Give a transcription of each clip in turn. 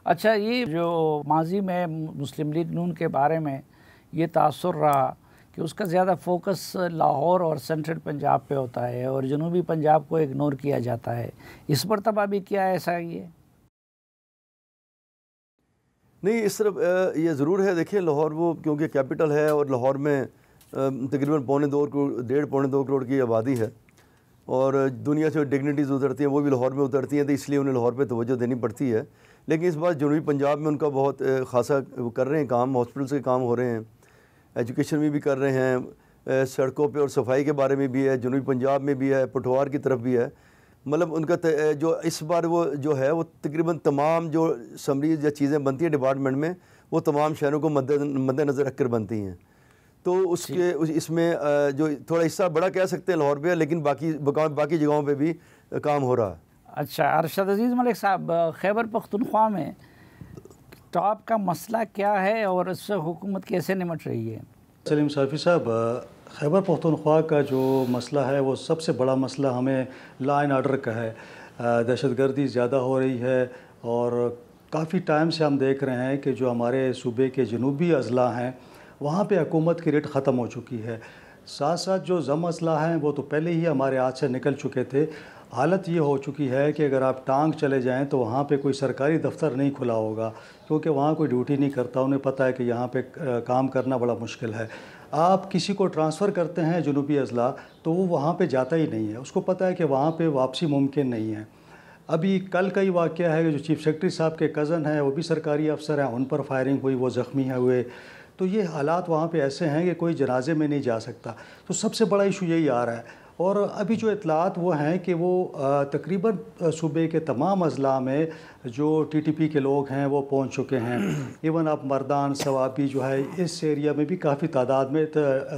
اچھا، یہ جو ماضی میں مسلم لیگ نون کے بارے میں یہ تاثر رہا کہ اس کا زیادہ فوکس لاہور اور سینٹرل پنجاب پہ ہوتا ہے اور جنوبی پنجاب کو اگنور کیا جاتا ہے، اس مرتبہ بھی کیا ایسا ہی ہے؟ نہیں، اس طرح یہ ضرور ہے. دیکھیں، لاہور وہ کیونکہ کیپٹل ہے اور لاہور میں تقریباً 1.5 کروڑ کی آبادی ہے اور دنیا سے ڈگنیٹیز اترتی ہیں وہ بھی لاہور میں اترتی ہیں، تو اس لیے انہیں لاہور پہ توجہ دینی پڑتی ہے. لیکن اس بار جنوبی پنجاب میں ان کا بہت خاصا کر رہے ہیں کام، ہاسپٹلس کے کام ہو رہے ہیں، ایجوکیشن میں بھی کر رہے ہیں، سڑکوں پہ اور صفائی کے بارے میں بھی ہے، جنوبی پنجاب میں بھی ہے، پٹوار کی طرف بھی ہے. مطلب ان کا جو اس بار وہ جو ہے وہ تقریباً تمام جو سمریز یا چیزیں بنتی ہیں ڈپارٹمنٹ میں وہ تمام شہروں کو مد نظر رکھ کر بنتی ہیں. تو اس میں جو تھوڑا حصہ بڑا کہہ سکتے ہیں لاہور پہ، لیکن باقی جگہوں پہ بھی کام ہو رہا ہے. اچھا ارشد عزیز ملک صاحب، خیبر پختونخوا میں ٹاپ کا مسئلہ کیا ہے اور اس سے حکومت کیسے نمٹ رہی ہے؟ سلیم صافی صاحب، خیبر پختونخوا کا جو مسئلہ ہے وہ سب سے بڑا مسئلہ ہمیں لا اینڈ آرڈر کا ہے. دہشت گردی زیادہ ہو رہی ہے اور کافی ٹائم سے ہم دیکھ رہے ہیں کہ جو ہمارے صوبے کے جنوبی اضلاع ہیں وہاں پہ حکومت کی ریٹ ختم ہو چکی ہے. ساتھ ساتھ جو ضم اضلاع ہیں وہ تو پہلے ہی ہمارے ہاتھ سے نکل چکے تھے. حالت یہ ہو چکی ہے کہ اگر آپ ٹانگ چلے جائیں تو وہاں پہ کوئی سرکاری دفتر نہیں کھلا ہوگا، کیونکہ وہاں کوئی ڈیوٹی نہیں کرتا. انہیں پتہ ہے کہ یہاں پہ کام کرنا بڑا مشکل ہے. آپ کسی کو ٹرانسفر کرتے ہیں جنوبی اضلاع تو وہ وہاں پہ جاتا ہی نہیں ہے، اس کو پتہ ہے کہ وہاں پہ واپسی ممکن نہیں ہے. ابھی کل کا ہی واقعہ ہے کہ جو چیف سیکرٹری صاحب کے کزن ہیں وہ بھی سرکاری افسر ہیں، ان پر فائرنگ ہوئی، وہ زخمی ہوئے. تو یہ حالات وہاں پہ ایسے ہیں کہ کوئی جنازے میں نہیں جا سکتا. تو سب سے بڑا ایشو یہی آ رہا ہے. اور ابھی جو اطلاعات وہ ہیں کہ وہ تقریباً صوبے کے تمام اضلاع میں جو ٹی ٹی پی کے لوگ ہیں وہ پہنچ چکے ہیں. ایون اب مردان ثوابی جو ہے اس ایریا میں بھی کافی تعداد میں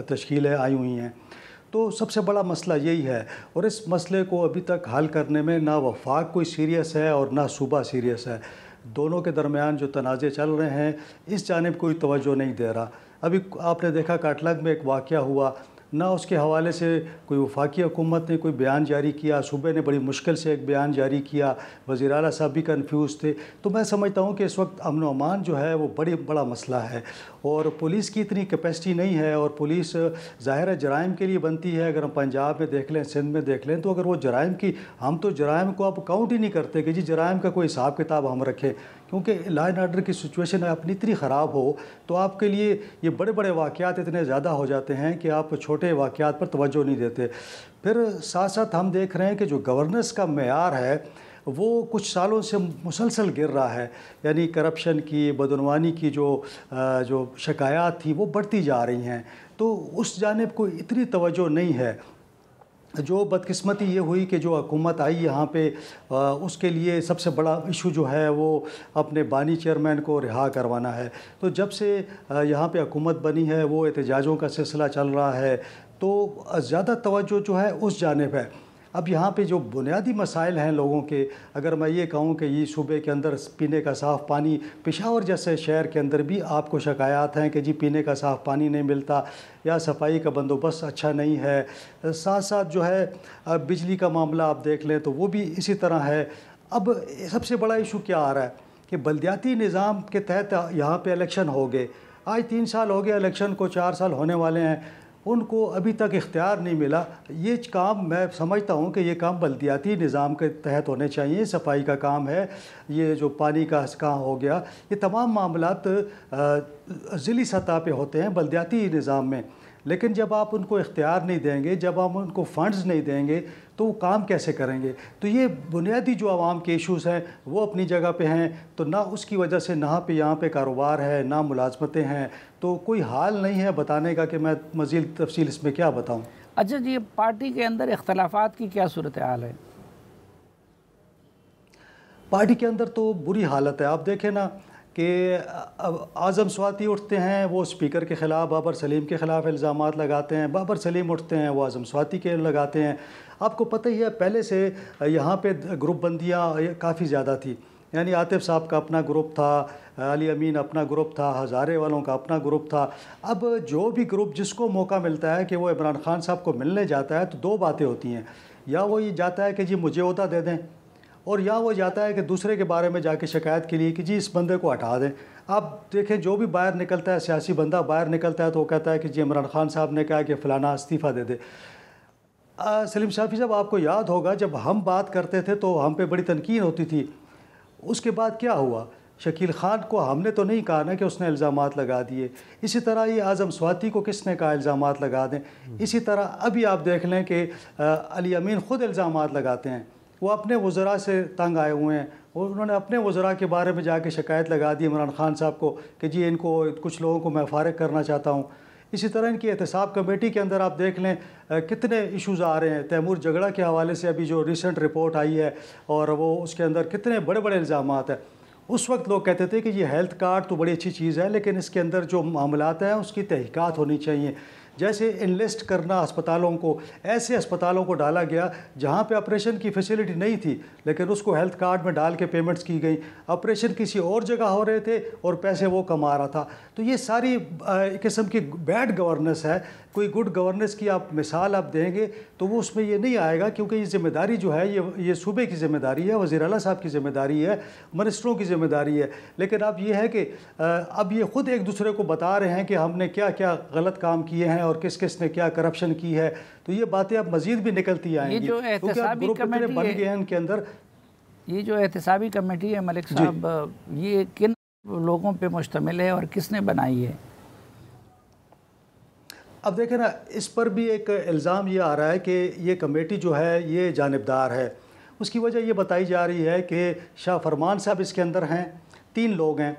تشکیلیں آئی ہوئی ہیں. تو سب سے بڑا مسئلہ یہی ہے اور اس مسئلے کو ابھی تک حل کرنے میں نہ وفاق کوئی سیریس ہے اور نہ صوبہ سیریس ہے. دونوں کے درمیان جو تنازع چل رہے ہیں اس جانب کوئی توجہ نہیں دے رہا. ابھی آپ نے دیکھا کاٹلگ میں ایک واقعہ ہوا، نہ اس کے حوالے سے کوئی وفاقی حکومت نے کوئی بیان جاری کیا، صوبے نے بڑی مشکل سے ایک بیان جاری کیا، وزیر اعلیٰ صاحب بھی کنفیوز تھے. تو میں سمجھتا ہوں کہ اس وقت امن و امان جو ہے وہ بڑا مسئلہ ہے اور پولیس کی اتنی کیپیسٹی نہیں ہے. اور پولیس ظاہر ہے جرائم کے لیے بنتی ہے. اگر ہم پنجاب میں دیکھ لیں، سندھ میں دیکھ لیں، تو اگر وہ جرائم کی، ہم تو جرائم کو اب کاؤنٹ ہی نہیں کرتے کہ جی جرائم کا کوئی حساب کتاب ہم رکھیں، کیونکہ لا اینڈ آرڈر کی سچویشن اپنی اتنی خراب ہو تو آپ کے لیے یہ بڑے بڑے واقعات اتنے زیادہ ہو جاتے ہیں کہ آپ چھوٹے واقعات پر توجہ نہیں دیتے. پھر ساتھ ساتھ ہم دیکھ رہے ہیں کہ جو گورننس کا معیار ہے وہ کچھ سالوں سے مسلسل گر رہا ہے. یعنی کرپشن کی، بدعنوانی کی جو شکایات تھیں وہ بڑھتی جا رہی ہیں. تو اس جانب کوئی اتنی توجہ نہیں ہے. جو بدقسمتی یہ ہوئی کہ جو حکومت آئی یہاں پہ اس کے لیے سب سے بڑا ایشو جو ہے وہ اپنے بانی چیئرمین کو رہا کروانا ہے. تو جب سے یہاں پہ حکومت بنی ہے وہ احتجاجوں کا سلسلہ چل رہا ہے، تو زیادہ توجہ جو ہے اس جانب ہے. اب یہاں پہ جو بنیادی مسائل ہیں لوگوں کے، اگر میں یہ کہوں کہ یہ صوبے کے اندر پینے کا صاف پانی، پشاور جیسے شہر کے اندر بھی آپ کو شکایات ہیں کہ جی پینے کا صاف پانی نہیں ملتا یا صفائی کا بندوبست اچھا نہیں ہے. ساتھ ساتھ جو ہے بجلی کا معاملہ آپ دیکھ لیں تو وہ بھی اسی طرح ہے. اب سب سے بڑا ایشو کیا آ رہا ہے کہ بلدیاتی نظام کے تحت یہاں پہ الیکشن ہو گئے. آج 3 سال ہو گئے الیکشن کو، 4 سال ہونے والے ہیں، ان کو ابھی تک اختیار نہیں ملا. یہ کام میں سمجھتا ہوں کہ یہ کام بلدیاتی نظام کے تحت ہونے چاہیے. صفائی کا کام ہے، یہ جو پانی کا کام ہو گیا، یہ تمام معاملات ضلعی سطح پہ ہوتے ہیں بلدیاتی نظام میں. لیکن جب آپ ان کو اختیار نہیں دیں گے، جب آپ ان کو فنڈز نہیں دیں گے تو وہ کام کیسے کریں گے؟ تو یہ بنیادی جو عوام کے ایشوز ہیں وہ اپنی جگہ پہ ہیں. تو نہ اس کی وجہ سے نہ پہ یہاں پہ کاروبار ہے، نہ ملازمتیں ہیں، تو کوئی حال نہیں ہے بتانے کا کہ میں مزید تفصیل اس میں کیا بتاؤں. اچھا جی، پارٹی کے اندر اختلافات کی کیا صورتحال ہے؟ پارٹی کے اندر تو بری حالت ہے. آپ دیکھیں نا کہ اعظم سواتی اٹھتے ہیں، وہ اسپیکر کے خلاف، بابر سلیم کے خلاف الزامات لگاتے ہیں. بابر سلیم اٹھتے ہیں، وہ اعظم سواتی کے لگاتے ہیں. آپ کو پتہ ہی ہے پہلے سے یہاں پہ گروپ بندیاں کافی زیادہ تھی. یعنی عاطف صاحب کا اپنا گروپ تھا، علی امین اپنا گروپ تھا، ہزارے والوں کا اپنا گروپ تھا. اب جو بھی گروپ جس کو موقع ملتا ہے کہ وہ عمران خان صاحب کو ملنے جاتا ہے تو 2 باتیں ہوتی ہیں. یا وہ یہ جاتا ہے کہ جی مجھے عہدہ دے دیں، اور یہاں وہ جاتا ہے کہ دوسرے کے بارے میں جا کے شکایت کے لیے کہ جی اس بندے کو ہٹا دیں. آپ دیکھیں جو بھی باہر نکلتا ہے سیاسی بندہ باہر نکلتا ہے تو وہ کہتا ہے کہ جی عمران خان صاحب نے کہا کہ فلانا استعفیٰ دے دے. سلیم شافی صاحب آپ کو یاد ہوگا جب ہم بات کرتے تھے تو ہم پہ بڑی تنقید ہوتی تھی. اس کے بعد کیا ہوا؟ شکیل خان کو ہم نے تو نہیں کہا نا کہ اس نے الزامات لگا دیے. اسی طرح یہ اعظم سواتی کو کس نے کہا الزامات لگا دیں. اسی طرح ابھی آپ دیکھ لیں کہ علی امین خود الزامات لگاتے ہیں. وہ اپنے وزراء سے تنگ آئے ہوئے ہیں اور انہوں نے اپنے وزراء کے بارے میں جا کے شکایت لگا دی عمران خان صاحب کو کہ جی ان کو کچھ لوگوں کو میں فارغ کرنا چاہتا ہوں. اسی طرح ان کی احتساب کمیٹی کے اندر آپ دیکھ لیں کتنے ایشوز آ رہے ہیں. تیمور جگڑا کے حوالے سے ابھی جو ریسنٹ رپورٹ آئی ہے اور وہ اس کے اندر کتنے بڑے بڑے الزامات ہیں. اس وقت لوگ کہتے تھے کہ یہ ہیلتھ کارڈ تو بڑی اچھی چیز ہے لیکن اس کے اندر جو معاملات ہیں اس کی تحقیقات ہونی چاہیے. جیسے انلسٹ کرنا اسپتالوں کو، ایسے اسپتالوں کو ڈالا گیا جہاں پہ آپریشن کی فیسلٹی نہیں تھی لیکن اس کو ہیلتھ کارڈ میں ڈال کے پیمنٹس کی گئی. آپریشن کسی اور جگہ ہو رہے تھے اور پیسے وہ کما رہا تھا. تو یہ ساری قسم کی بیڈ گورننس ہے. کوئی گڈ گورننس کی آپ مثال آپ دیں گے تو وہ اس میں یہ نہیں آئے گا کیونکہ یہ ذمہ داری جو ہے یہ صوبے کی ذمہ داری ہے، وزیر اعلیٰ صاحب کی ذمہ داری ہے، منسٹروں کی ذمہ داری ہے. لیکن اب یہ ہے کہ اب یہ خود ایک دوسرے کو بتا رہے ہیں کہ ہم نے کیا کیا غلط کام کیے ہیں اور کس کس نے کیا کرپشن کی ہے. تو یہ باتیں اب مزید بھی نکلتی آئیں گی کیونکہ اب گروپ اتنے بن گئے ہیں ان کے اندر. یہ جو احتسابی کمیٹی ہے ملک صاحب یہ کن لوگوں پہ مشتمل ہے اور کس نے بنائی ہے؟ اب دیکھیں نا اس پر بھی ایک الزام یہ آ رہا ہے کہ یہ کمیٹی جو ہے یہ جانبدار ہے. اس کی وجہ یہ بتائی جا رہی ہے کہ شاہ فرمان صاحب اس کے اندر ہیں. 3 لوگ ہیں.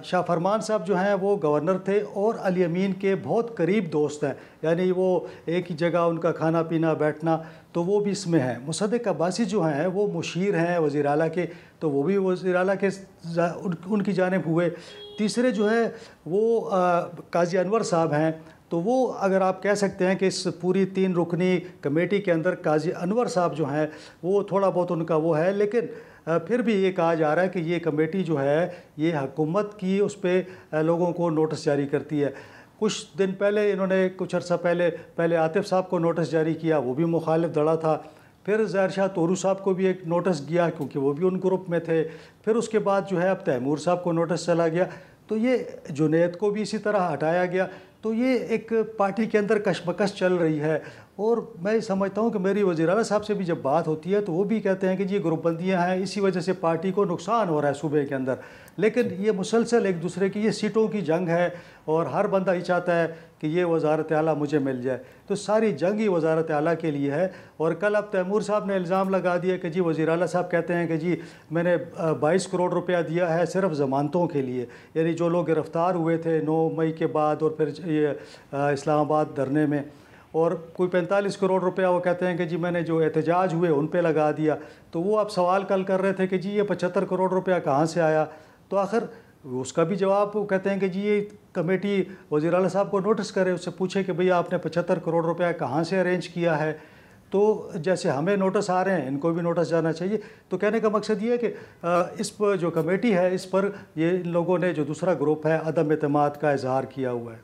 شاہ فرمان صاحب جو ہیں وہ گورنر تھے اور علی امین کے بہت قریب دوست ہیں، یعنی وہ ایک ہی جگہ ان کا کھانا پینا بیٹھنا تو وہ بھی اس میں ہیں. مصدق عباسی جو ہیں وہ مشیر ہیں وزیر اعلیٰ کے تو وہ بھی وزیر اعلیٰ کے ان کی جانب ہوئے. تیسرے جو ہے وہ قاضی انور صاحب ہیں تو وہ اگر آپ کہہ سکتے ہیں کہ اس پوری 3 رکنی کمیٹی کے اندر قاضی انور صاحب جو ہیں وہ تھوڑا بہت ان کا وہ ہے. لیکن پھر بھی یہ کہا جا رہا ہے کہ یہ کمیٹی جو ہے یہ حکومت کی اس پہ لوگوں کو نوٹس جاری کرتی ہے. کچھ دن پہلے انہوں نے کچھ عرصہ پہلے عاطف صاحب کو نوٹس جاری کیا، وہ بھی مخالف دڑا تھا. پھر ظاہر شاہ طورو صاحب کو بھی ایک نوٹس گیا کیونکہ وہ بھی ان گروپ میں تھے. پھر اس کے بعد جو ہے اب تیمور صاحب کو نوٹس چلا گیا. تو یہ جنید کو بھی اسی طرح ہٹایا گیا. تو یہ ایک پارٹی کے اندر کشمکش چل رہی ہے. اور میں سمجھتا ہوں کہ میری وزیر اعلیٰ صاحب سے بھی جب بات ہوتی ہے تو وہ بھی کہتے ہیں کہ جی گروپ بندیاں ہیں، اسی وجہ سے پارٹی کو نقصان ہو رہا ہے صوبے کے اندر. لیکن یہ مسلسل ایک دوسرے کی یہ سیٹوں کی جنگ ہے اور ہر بندہ ہی چاہتا ہے کہ یہ وزارت اعلیٰ مجھے مل جائے. تو ساری جنگ ہی وزارت اعلیٰ کے لیے ہے. اور کل اب تیمور صاحب نے الزام لگا دیا کہ جی وزیر اعلیٰ صاحب کہتے ہیں کہ جی میں نے 22 کروڑ روپیہ دیا ہے صرف ضمانتوں کے لیے، یعنی جو لوگ گرفتار ہوئے تھے 9 مئی کے بعد اور پھر یہ اسلام آباد دھرنے میں، اور کوئی 45 کروڑ روپیہ وہ کہتے ہیں کہ جی میں نے جو احتجاج ہوئے ان پہ لگا دیا. تو وہ اب سوال کل کر رہے تھے کہ جی یہ 75 کروڑ روپیہ کہاں سے آیا. تو آخر اس کا بھی جواب وہ کہتے ہیں کہ جی یہ کمیٹی وزیر اعلیٰ صاحب کو نوٹس کرے، اس سے پوچھے کہ بھئی آپ نے 75 کروڑ روپیہ کہاں سے ارینج کیا ہے. تو جیسے ہمیں نوٹس آ رہے ہیں ان کو بھی نوٹس جانا چاہیے. تو کہنے کا مقصد یہ ہے کہ اس پر جو کمیٹی ہے اس پر یہ ان لوگوں نے جو دوسرا گروپ ہے عدم اعتماد کا اظہار کیا ہوا ہے.